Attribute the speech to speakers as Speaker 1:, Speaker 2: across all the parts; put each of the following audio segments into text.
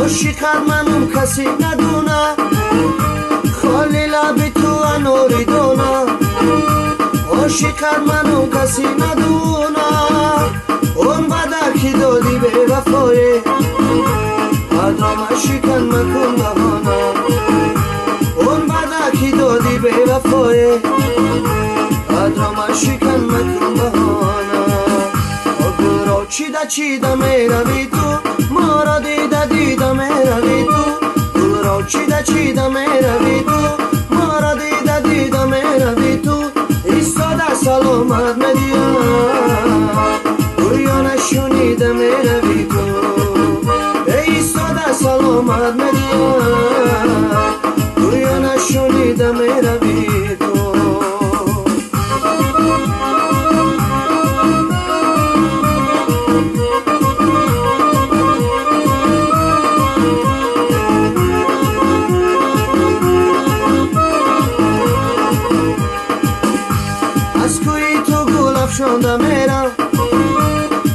Speaker 1: عاشقت منم کسی ندونه، خالی لب تو انوری دونه. عاشقت منم کسی ندونه، اون بدکی دادی به وفای قدرم شکن مکن بهانه. اون بدکی دادی به وفای قدرم شکن مکن بهانه. گل را چیده میروی تو، ما را دیده میروی تو. گل را چیده میروی تو، ما را دیده میروی تو. ایستاده سلامت میدیم، گویا نشونیده میروی تو. ایستاده سلامت میدیم، گویا نشونیده میروی تو. از کوی تو گل افشانده میرم،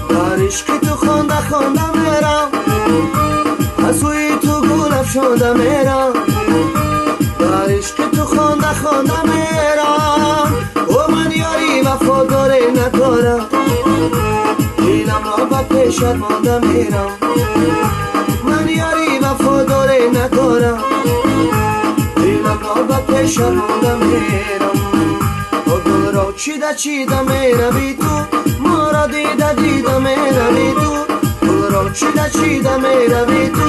Speaker 1: در عشق تو خونده میرم. از کوی تو گل افشانده میرم، در عشق تو خونده میرم. او من یاری وفاداری ندارم، دیلم را به پیشت مانده میرم. من یاری وفاداری ندارم، دیلم را به پیشت مانده میرم. گل را چیده میروی تو، ما را دیده میروی تو. گل را چیده میروی تو،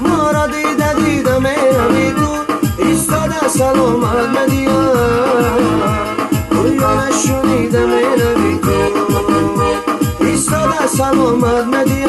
Speaker 1: ما را دیده میروی تو. ایستاده سلامت میدیم، گویا نشونیده میروی تو. ایستاده سلامت میدیم،